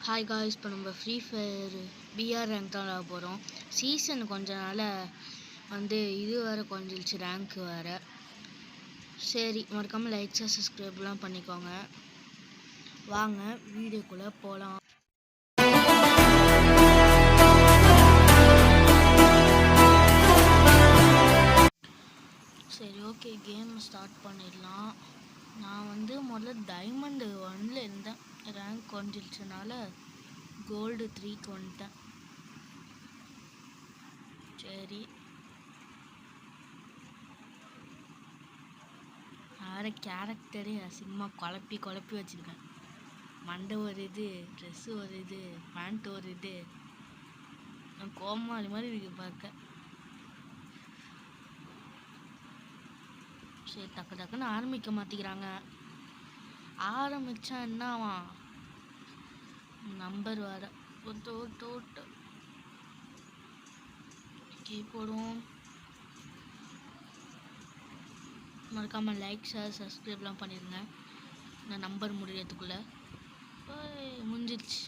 Hi guys, இப்போ நம்ம free fire PR rank தான் விளாட போகிறோம். சீசன் கொஞ்ச நாள் இது வேறு கொஞ்சிருச்சு, ரேங்க்கு வேறு. சரி, மறக்காமல் லைக்ஸாக சப்ஸ்கிரைப்லாம் பண்ணிக்கோங்க. வாங்க வீடியோக்குள்ளே போகலாம். சரி, ஓகே, கேம் ஸ்டார்ட் பண்ணிடலாம். நான் முதல்ல டைமண்ட் 1ல் இருந்தேன். ரேங்க் குறைஞ்சிருச்சனால கோல்டு 3க்கு வந்துட்டேன். சரி, வேறு கேரக்டரே அசிங்கமாக குழப்பி வச்சுருக்கேன். மண்டை ஒரு இது, ட்ரெஸ்ஸு ஒரு இது, பேண்ட் ஒரு இது, கோமாளி மாதிரி இருக்கு பார்க்க. சரி, டக்குன்னு ஆரம்பிக்க மாட்டேங்கிறாங்க. ஆரம்பித்தா என்னவா நம்பர் வர ஓட்டு போடுவோம். மறக்காமல் லைக் ஷேர் சப்ஸ்கிரைப்லாம் பண்ணிடுங்க. நான் நம்பர் முடியறதுக்குள்ளே முடிஞ்சிருச்சு.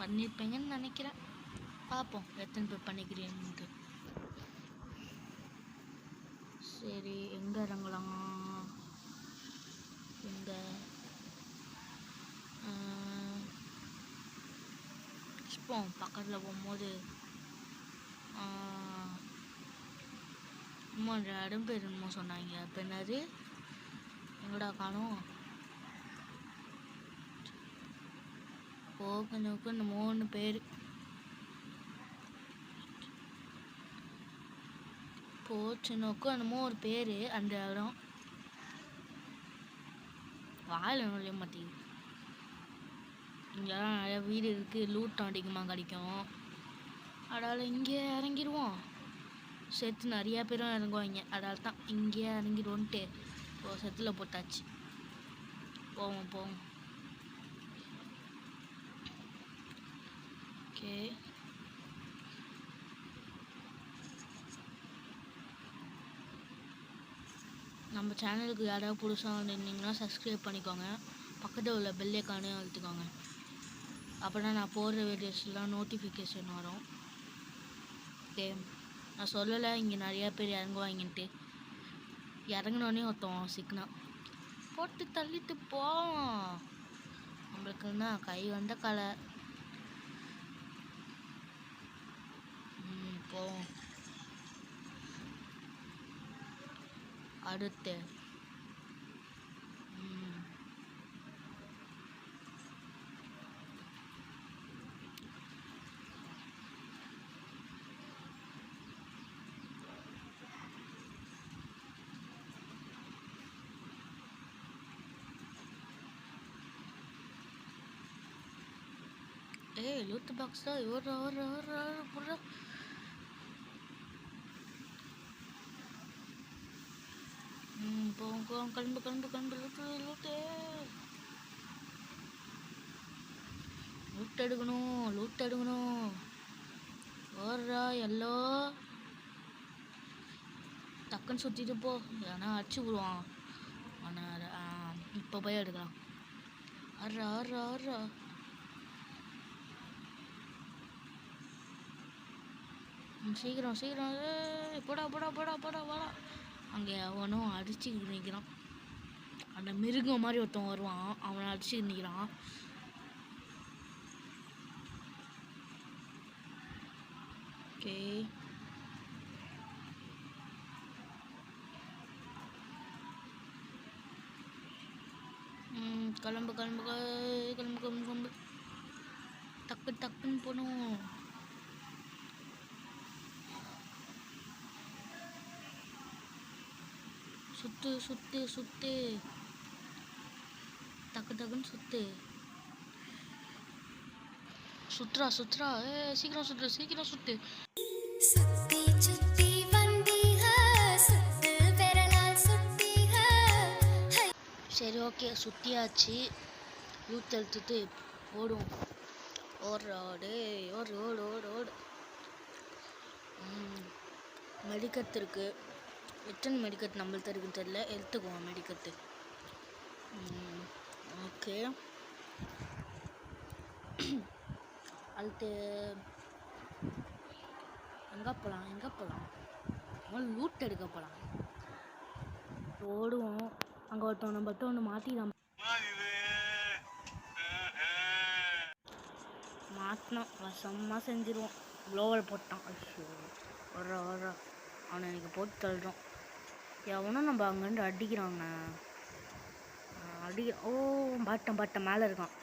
பண்ணியிருப்பேங்கன்னு நினைக்கிறேன். பார்ப்போம் எத்தனை பேர் பண்ணிக்கிறீங்கன்ட்டு. சரி, எங்கே இறங்கலாம்? எங்கே பக்கத்தில் போகும்போது இடம் பேர் என்னமோ சொன்னாங்க. அப்போ என்னது எங்கடா காணோம்? போக்கு இந்த 3 பேர் போச்சு நோக்கும் என்னமோ ஒரு பேர். அந்த இடம் வாயில் நுழைய மாட்டேங்குது. இங்கெல்லாம் நிறையா வீடு இருக்குது, லூட்டம் அதிகமாக கிடைக்கும். அதால் இங்கே இறங்கிடுவோம். சேர்த்து நிறையா பேரும் இறங்குவாங்க. அதால் தான் இங்கேயே இறங்கிடுவோன்ட்டு செத்தில் போட்டாச்சு. போவோம். ஓகே, நம்ம சேனலுக்கு யாராவது புதுசாக இருந்தீங்கன்னா சப்ஸ்கிரைப் பண்ணிக்கோங்க. பக்கத்தில் உள்ள பெல் ஐகானே அழுத்திக்கோங்க. அப்போனா நான் போடுற வீடியோஸ்லாம் நோட்டிஃபிகேஷன் வரும். ஓகே, நான் சொல்லலை இங்கே நிறையா பேர் இறங்குவாங்கன்ட்டு. இறங்கினோடனே ஒருத்தன் சிக்கனா போட்டு தள்ளிட்டு போவோம். நம்மளுக்குன்னா கை வந்த கலை. போவோம். அடுத்து லூட் பாக்ஸ் தான். ஒரு போவோம். கிளம்பு லூட் எடுக்கணும். ஓடுறா எல்லோ. டக்குன்னு சுற்றிட்டு போ, ஏன்னா அடிச்சு விடுவான். இப்போ போய் எடுக்கலாம். ஆடுறா சீக்கிரம் போடா. அங்கே அவனும் அடிச்சுக்கிட்டு நிற்கிறான். அந்த மிருகம் மாதிரி ஒருத்தன் வருவான், அவனை அடிச்சுக்கிட்டு நிற்கிறான். ஓகே, கிளம்பு. டக்குன்னு போகணும். சுத்து டக்குன்னு சுத்துறா. சீக்கிரம் சுத்து. சரி, ஓகே, சுத்தியாச்சு. லூட் எடுத்துட்டு ஓடும். ஓடு. மெடிக்கத்து இருக்கு. எத்தனை மெடிக்கட் நம்மள்ட்ட இருக்குன்னு தெரியல. எடுத்துக்குவோம் மெடிக்கத்து. ஓகே, அடுத்து எங்கே போகலாம் லூட் எடுக்க போகலாம். ஓடுவோம். அங்கே ஒருத்தவனை மாற்றிடலாம். மாட்டினோம் வசமாக செஞ்சிருவோம். க்ளோவல் போட்டான். ஐயோ வர அவனை எனக்கு போட்டு தள்ளுறோம். எவனும் நம்ம அங்கேருந்து அடிக்கிறாங்க. ஓ பாட்டம் மேலே இருக்கான்.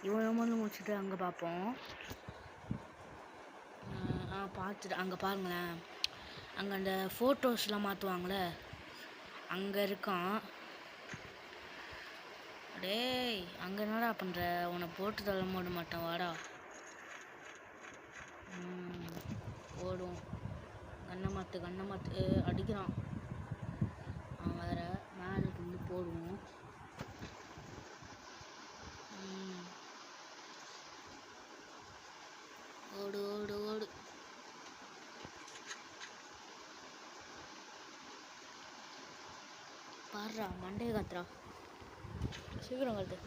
இவன் வந்து முடிச்சுட்டு அங்கே பார்ப்போம். பார்த்துட்டு அங்கே பாருங்களேன், அங்கே அந்த ஃபோட்டோஸ்லாம் மாற்றுவாங்களே அங்கே இருக்கான். டேய் அங்கே என்னடா பண்ணுற? உன்னை போட்டு தள்ள போட மாட்டேன் வாடா. ஓடும். கண்ணை மாற்று அடிக்கிறான். அவன் வேற மேலுக்கு வந்து போடுவோம். ஓடு ஓடு ஓடு. பாடுறா மண்டைய காத்துறா, சீக்கிரம் காத்து.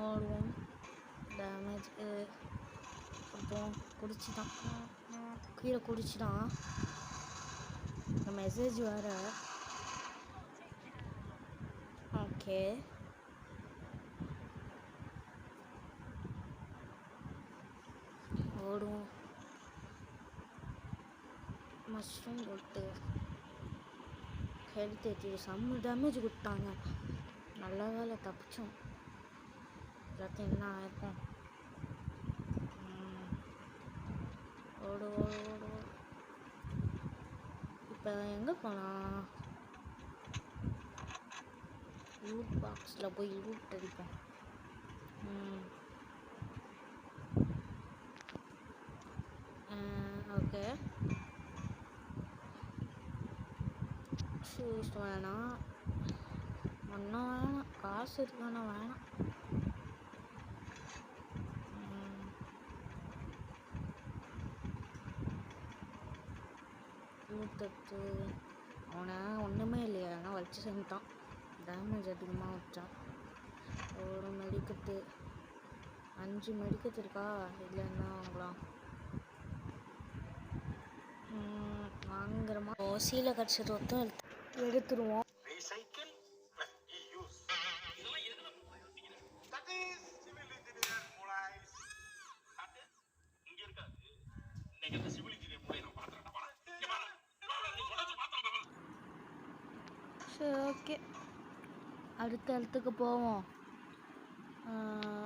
ஓடுவோம். டேமேஜ் அப்புறம் குடிச்சிட்டான், கீழே குடிச்சிட்டான். இந்த மெசேஜ் வேறு. ஓகே ஓடுவோம். மஷ்ரூம் போட்டு ஹெல்த் ஏற்றி செம்ம டேமேஜ் கொடுத்தாங்க. நல்ல வேலை தப்பிச்சோம். எல்லாத்தையும் என்ன ஆயிருக்கும். ஓடு ஓடு ஓடு ஓடு. இப்போ எங்கே போகலாம்? லூட் பாக்ஸில் போய் லூட் அடிப்போம். ஓகே ஷூஸ் வேணாம், ஒன்றும் வேணாம். காசு இருக்கானா வேணாம். லூட்டத்து அவனை ஒன்றுமே இல்லையா, ஆனால் வச்சு செஞ்சுட்டான். டேமேஜ் அதிகமாக வச்சான். ஒரு மெடிக்கத்து 5 மெடிக்கத்து இருக்கா? இல்லைன்னா வாங்கலாம். வாங்குறமா ஓசியில் கிடச்சது ஒருத்தம் எடுத்துருவோம். சரி ஓகே, அடுத்த இடத்துக்கு போவோம்.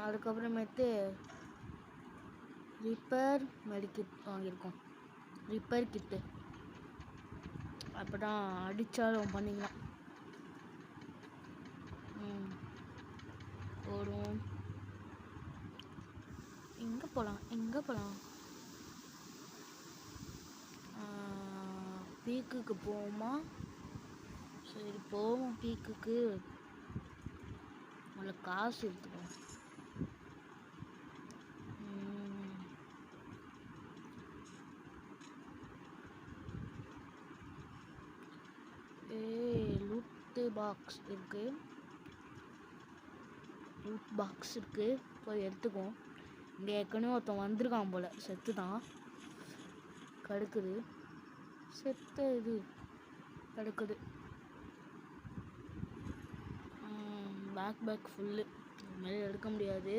அதுக்கப்புறமேட்டு ரிப்பேர் மெடிக்கிட் வாங்கியிருக்கோம். ரிப்பேர் கிட்டு அப்போ தான் அடித்தாலும் பண்ணிக்கலாம். ஓடுவோம். எங்கே போகலாம்? பீக்குக்கு போவோமா? சரி போவோம் பீக்குக்கு. நல்ல காசு எடுத்துக்கோம். லூட் பாக்ஸ் இருக்கு, போய் எடுத்துக்குவோம். இங்கே ஏற்கனவே ஒருத்தன் வந்திருக்கான் போல், செத்து தான் கடுக்குது. செத்த இது கிடக்குது. பேக் ஃபுல்லு, இதுமாரி எடுக்க முடியாது.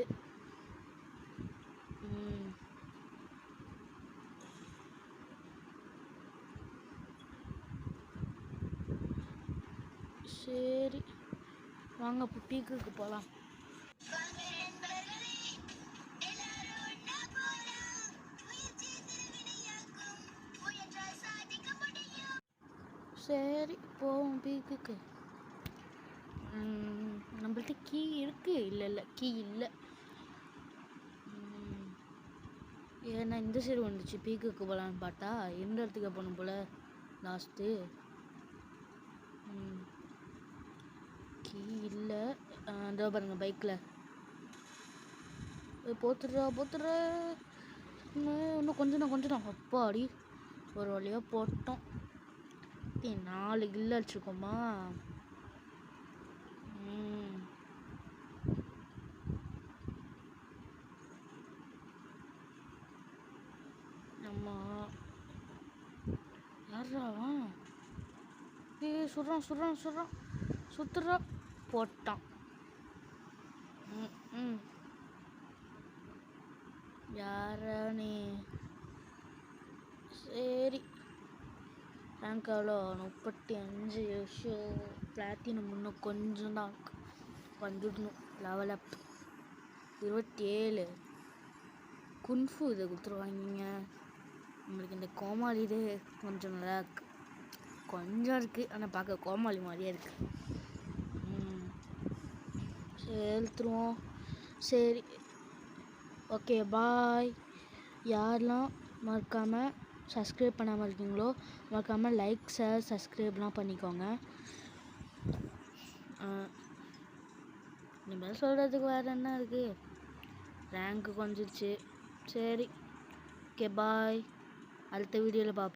சரி வாங்க இப்போ பீக்குக்கு போகலாம். சரி போவோம் பீக்குக்கு. நம்மள்ட்ட கீ இருக்கு? இல்லை கீ இல்லை. ஏன்னா இந்த சைடு வந்துச்சு. பீக்குக்கு போகலான்னு பார்த்தா எந்த இடத்துக்கு போகணும் போல் லாஸ்ட்டு. கீ இல்லை. இதோ பாருங்க பைக்கில். போத்துடுறா போத்துடுற. இன்னும் கொஞ்சம் அப்பாடி ஒரு வழியாக போட்டோம். 4 கில் அடிச்சிருக்கோமா. நம்ம யாரா சுடுறான் சுத்துறா போட்டான். யாரா நீ? சரி, ரேங்க் எவ்வளோ? 35 ஷோ. பிளாட்டினம் இன்னும் கொஞ்சம் தான் வந்துடணும். Level up 27. குன்ஃபு இதை கொடுத்துருவாங்க. நம்மளுக்கு இந்த கோமாளி இது கொஞ்சம் நல்லா இருக்கு. கொஞ்சம் இருக்குது, ஆனால் பார்க்க கோமாளி மாதிரியே இருக்குது. செலுத்துருவோம். சரி, ஓகே, பாய். யாரெல்லாம் மறக்காமல் சப்ஸ்கிரைப் பண்ணாமல் இருக்கீங்களோ மறக்காமல் லைக், ஷேர், சப்ஸ்கிரைப்லாம் பண்ணிக்கோங்க. இனிமேல் சொல்கிறதுக்கு வேறு என்ன இருக்குது? ரேங்க்கு கொஞ்சிருச்சு. சரி, ஓகே, பாய். அடுத்த வீடியோவில் பார்ப்போம்.